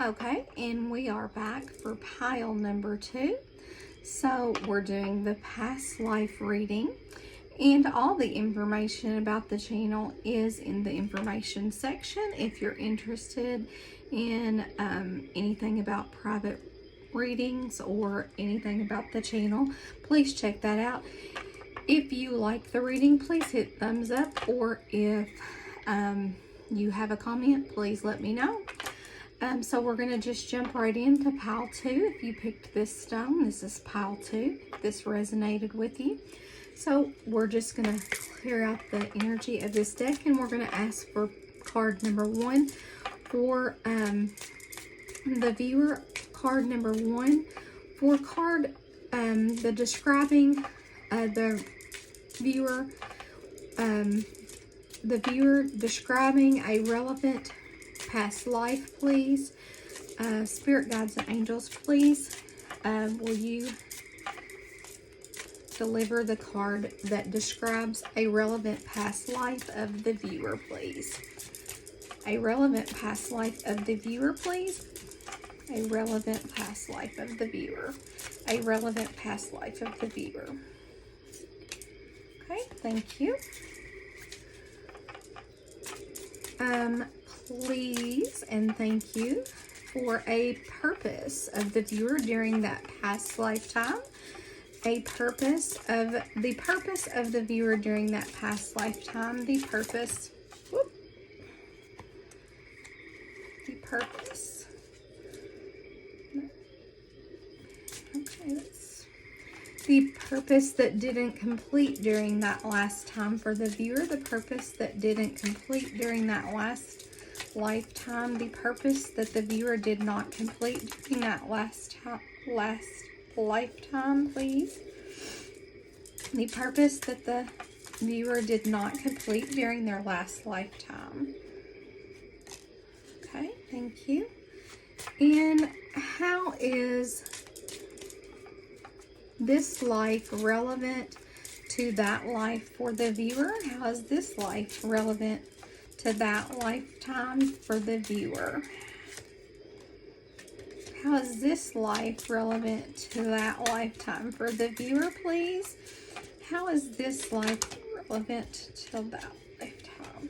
Okay, and we are back for pile number 2. So we're doing the past life reading, and all the information about the channel is in the information section. If you're interested in anything about private readings or anything about the channel, please check that out. If you like the reading, please hit thumbs up, or if you have a comment, please let me know. So we're going to just jump right into pile 2. If you picked this stone, this is pile 2. If this resonated with you. So we're just going to clear out the energy of this deck, and we're going to ask for card number 1 for the viewer. Card number 1 for card the describing the viewer describing a relevant past life, please. Spirit guides and angels, please, will you deliver the card that describes a relevant past life of the viewer, please. A relevant past life of the viewer, please. A relevant past life of the viewer. A relevant past life of the viewer. Okay, thank you. Please and thank you for a purpose of the viewer during that past lifetime. The purpose of the viewer during that past lifetime. The purpose. Okay, the purpose that didn't complete during that last time for the viewer. The purpose that didn't complete during that last lifetime. The purpose that the viewer did not complete during that last lifetime, please. The purpose that the viewer did not complete during their last lifetime. Okay, thank you. And how is this life relevant to that life for the viewer? How is this life relevant to that lifetime for the viewer? How is this life relevant to that lifetime for the viewer, please? How is this life relevant to that lifetime?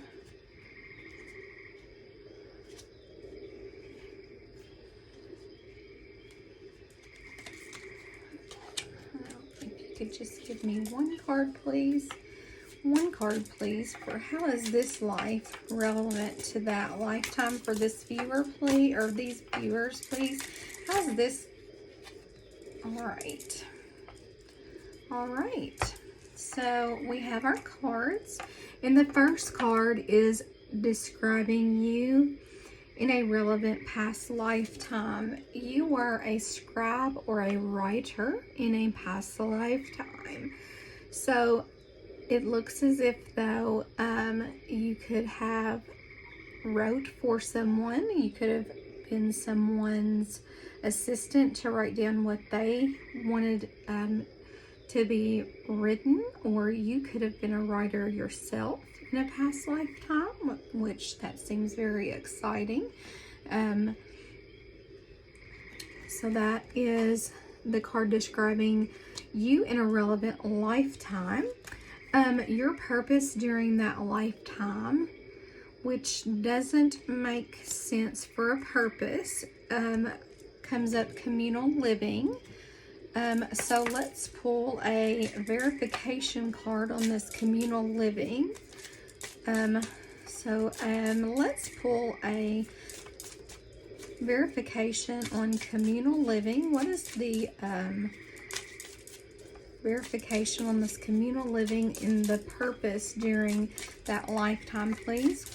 Could just give me one card, please. One card, please, for how is this life relevant to that lifetime for this viewer, please, or these viewers, please. How is this? All right. So we have our cards, and the first card is describing you in a relevant past lifetime. You were a scribe or a writer in a past lifetime. So it looks as if though you could have wrote for someone. You could have been someone's assistant to write down what they wanted to be written, or you could have been a writer yourself in a past lifetime, which that seems very exciting. So that is the card describing you in a relevant lifetime. Your purpose during that lifetime, which doesn't make sense for a purpose, comes up communal living. So let's pull a verification card on this communal living. Let's pull a verification on communal living. What is the verification on this communal living in the purpose during that lifetime, please?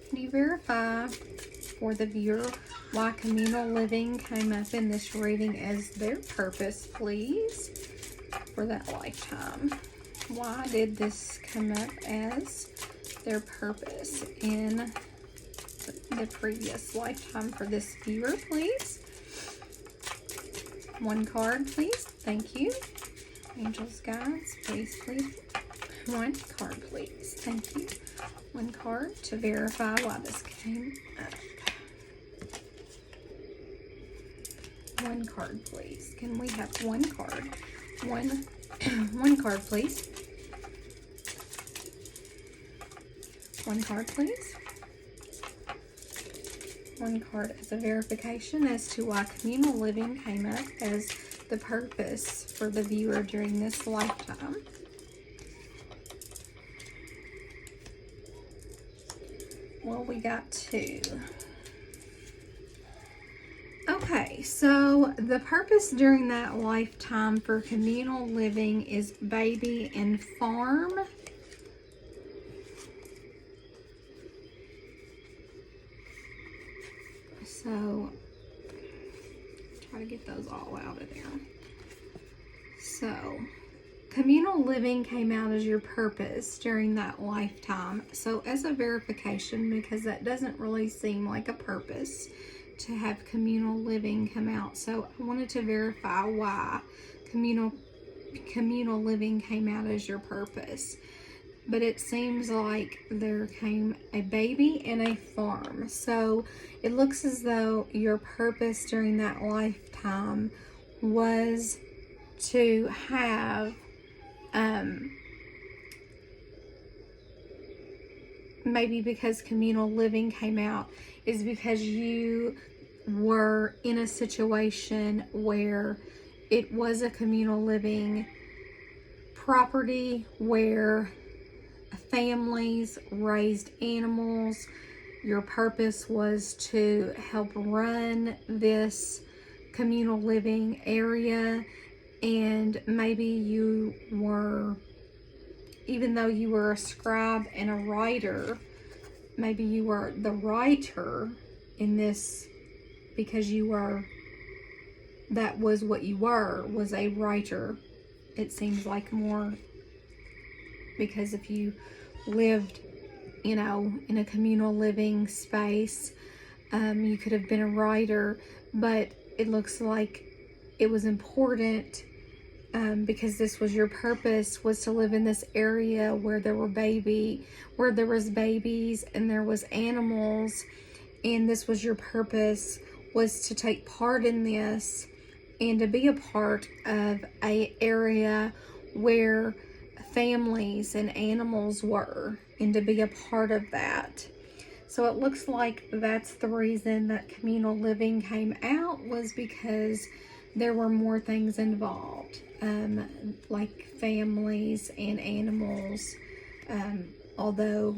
Can you verify for the viewer why communal living came up in this reading as their purpose, please, for that lifetime? Why did this come up as their purpose in the previous lifetime for this viewer, please? One card, please. Thank you. Angels, guides, please. One card, please. Thank you. One card to verify why this came up. one card, please? Can we have one card? One card, please. One card, please. One card as a verification as to why communal living came up as the purpose for the viewer during this lifetime. Well, we got two. Okay, so the purpose during that lifetime for communal living is baby and farm. So, try to get those all out of there. So, communal living came out as your purpose during that lifetime. So, as a verification, because that doesn't really seem like a purpose to have communal living come out. So, I wanted to verify why communal living came out as your purpose. But it seems like there came a baby and a farm. So it looks as though your purpose during that lifetime was to have maybe because communal living came out is because you were in a situation where it was a communal living property where families raised animals. Your purpose was to help run this communal living area, and maybe you were, even though you were a scribe and a writer, maybe you were the writer in this because you were, that was what you were, was a writer. It seems like more, because if you lived, you know, in a communal living space, you could have been a writer, but it looks like it was important because this was your purpose, was to live in this area where there was babies and there was animals, and this was your purpose, was to take part in this and to be a part of a area where families and animals were, and to be a part of that. So it looks like that's the reason that communal living came out, was because there were more things involved, like families and animals, although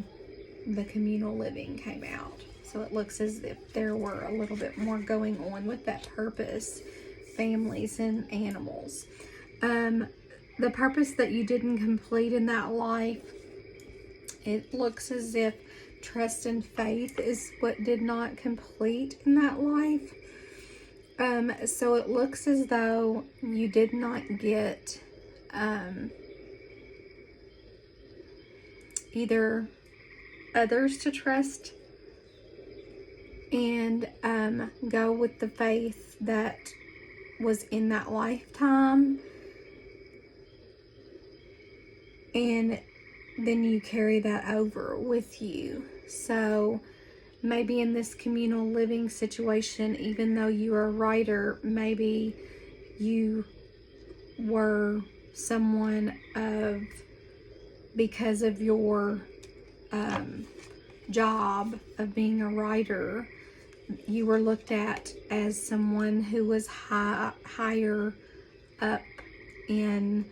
the communal living came out. So it looks as if there were a little bit more going on with that purpose, families and animals. The purpose that you didn't complete in that life, it looks as if trust and faith is what did not complete in that life. So it looks as though you did not get either others to trust and go with the faith that was in that lifetime, and then you carry that over with you. So maybe in this communal living situation, even though you are a writer, maybe you were someone of, because of your job of being a writer, you were looked at as someone who was higher up in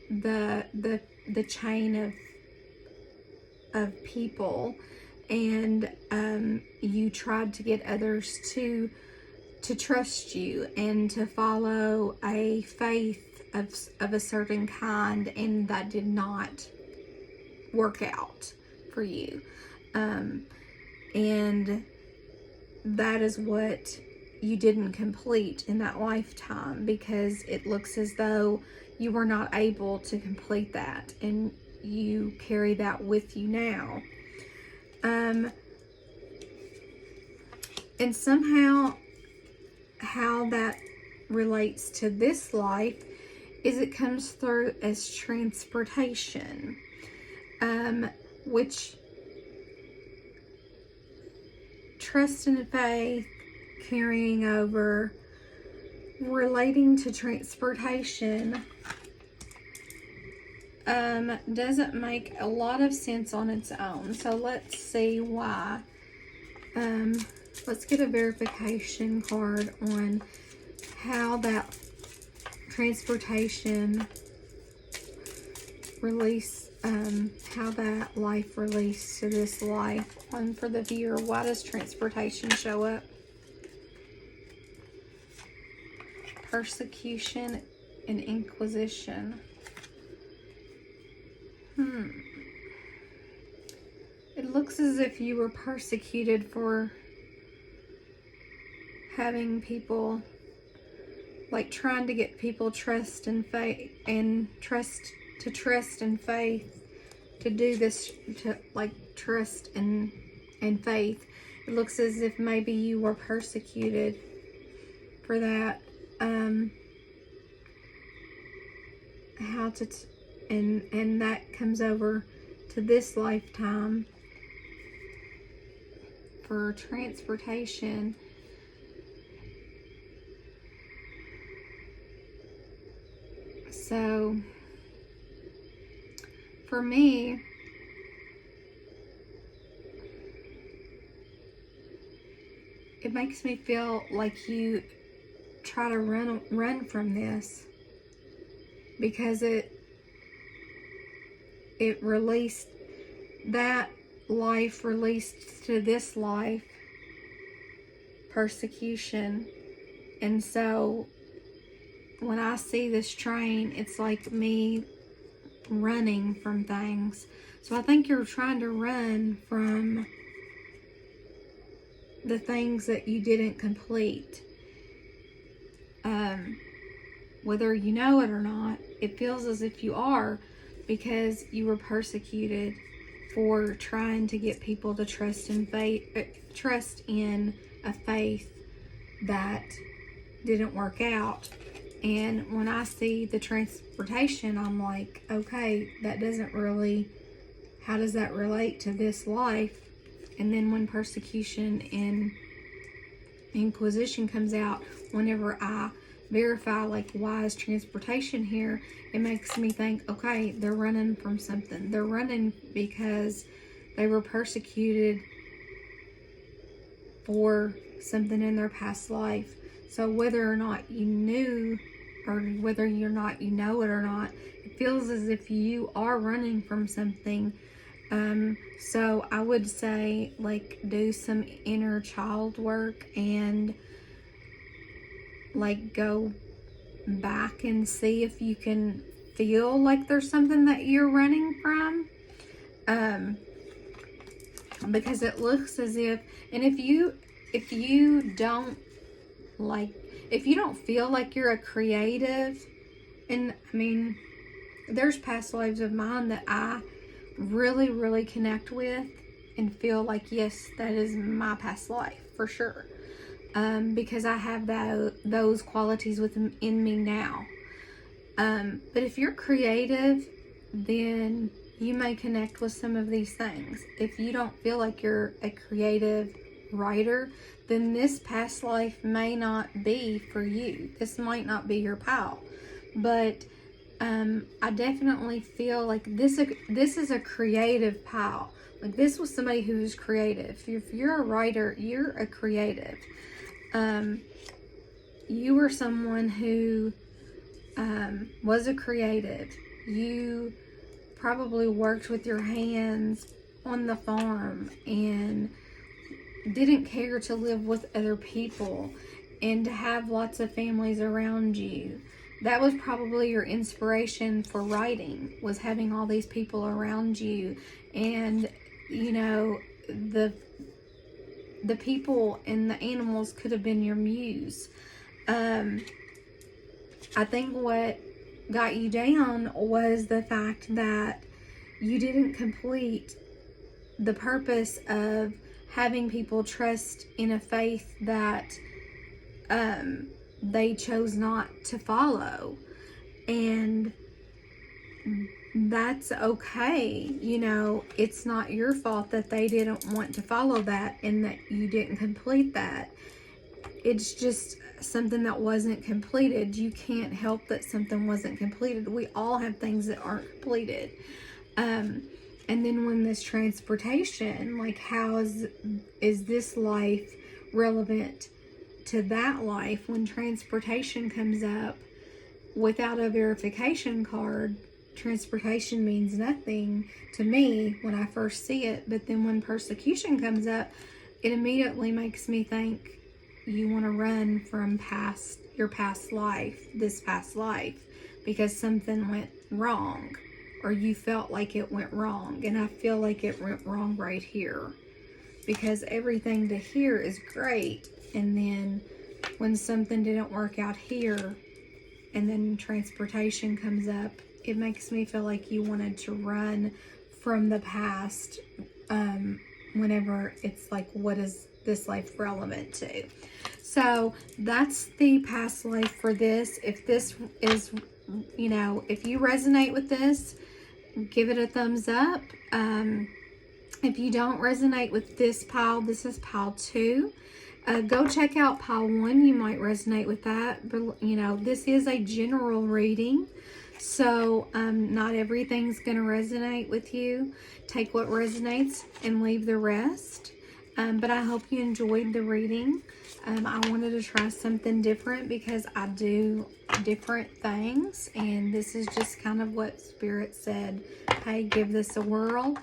the chain of people, and you tried to get others to trust you and to follow a faith of a certain kind, and that did not work out for you, and that is what you didn't complete in that lifetime, because it looks as though you were not able to complete that, and you carry that with you now. And somehow how that relates to this life is it comes through as transportation, which trust and faith, carrying over, relating to transportation, doesn't make a lot of sense on its own. So let's see why. Let's get a verification card on how that transportation release, how that life released to this life. One for the viewer. Why does transportation show up? Persecution and inquisition. It looks as if you were persecuted for having people, like trying to get people trust and faith and trust and faith to do this, to like trust and faith. It looks as if maybe you were persecuted for that. How to and that comes over to this lifetime for transportation. So for me, it makes me feel like you try to run from this, because it released, that life released to this life persecution. And so when I see this train, it's like me running from things. So I think you're trying to run from the things that you didn't complete. Whether you know it or not, it feels as if you are, because you were persecuted for trying to get people to trust in a faith that didn't work out. And when I see the transportation, I'm like, okay, that doesn't really, how does that relate to this life? And then when persecution and inquisition comes out, whenever I verify, like, why is transportation here, it makes me think, okay, they're running from something. They're running because they were persecuted for something in their past life. So whether or not you knew, or whether you're not, you know it or not, it feels as if you are running from something. So I would say, like, do some inner child work and like go back and see if you can feel like there's something that you're running from. Because it looks as if, and if you don't feel like you're a creative, and I mean, there's past lives of mine that I really, really connect with and feel like, yes, that is my past life for sure. Because I have those qualities in me now. But if you're creative, then you may connect with some of these things. If you don't feel like you're a creative writer, then this past life may not be for you. This might not be your pile. But I definitely feel like this is a creative pile. Like, this was somebody who's creative. If you're a writer, you're a creative. You were someone who was a creative. You probably worked with your hands on the farm and didn't care to live with other people and to have lots of families around you. That was probably your inspiration for writing, was having all these people around you. And, you know, the people and the animals could have been your muse. I think what got you down was the fact that you didn't complete the purpose of having people trust in a faith that they chose not to follow. And that's okay. You know, it's not your fault that they didn't want to follow that and that you didn't complete that. It's just something that wasn't completed. You can't help that something wasn't completed. We all have things that aren't completed. And then when this transportation, like how is this life relevant to that life? When transportation comes up without a verification card, transportation means nothing to me when I first see it. But then when persecution comes up, it immediately makes me think you want to run from your past life, this past life, because something went wrong, or you felt like it went wrong. And I feel like it went wrong right here, because everything to here is great, and then when something didn't work out here and then transportation comes up, it makes me feel like you wanted to run from the past, whenever it's like, what is this life relevant to? So that's the past life for this. If this is, you know, if you resonate with this, give it a thumbs up. If you don't resonate with this pile, this is pile 2. Go check out pile 1. You might resonate with that. But, you know, this is a general reading. So, not everything's going to resonate with you. Take what resonates and leave the rest. But I hope you enjoyed the reading. I wanted to try something different because I do different things. And this is just kind of what Spirit said. Hey, give this a whirl.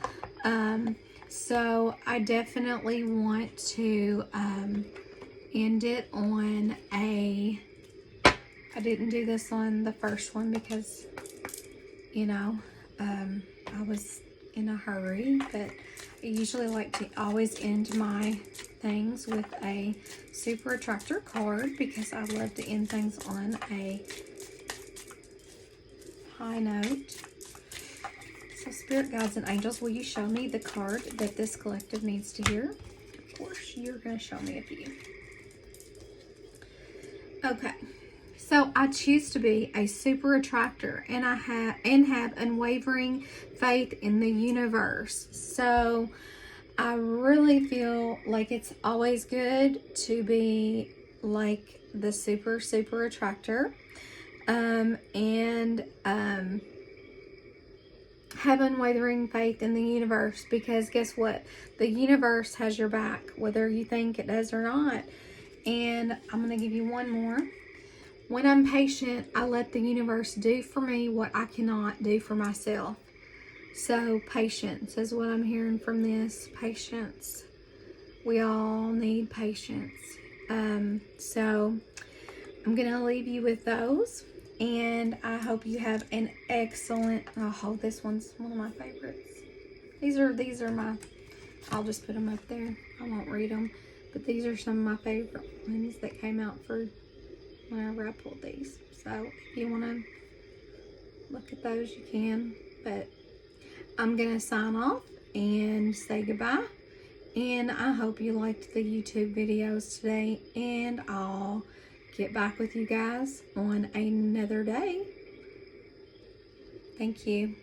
So I definitely want to end it on a... I didn't do this on the first one because, you know, I was in a hurry, but I usually like to always end my things with a super attractor card because I love to end things on a high note. So Spirit Guides and Angels, will you show me the card that this collective needs to hear? Of course, you're going to show me a few. Okay. So I choose to be a super attractor, and I have unwavering faith in the universe. So I really feel like it's always good to be like the super attractor, and have unwavering faith in the universe, because guess what? The universe has your back, whether you think it does or not. And I'm going to give you one more. When I'm patient, I let the universe do for me what I cannot do for myself. So patience is what I'm hearing from this. Patience. We all need patience. So I'm going to leave you with those. And I hope you have an excellent... Oh, this one's one of my favorites. These are my... I'll just put them up there. I won't read them. But these are some of my favorite ones that came out for... whenever I pulled these. So if you want to look at those, you can. But I'm going to sign off and say goodbye. And I hope you liked the YouTube videos today. And I'll get back with you guys on another day. Thank you.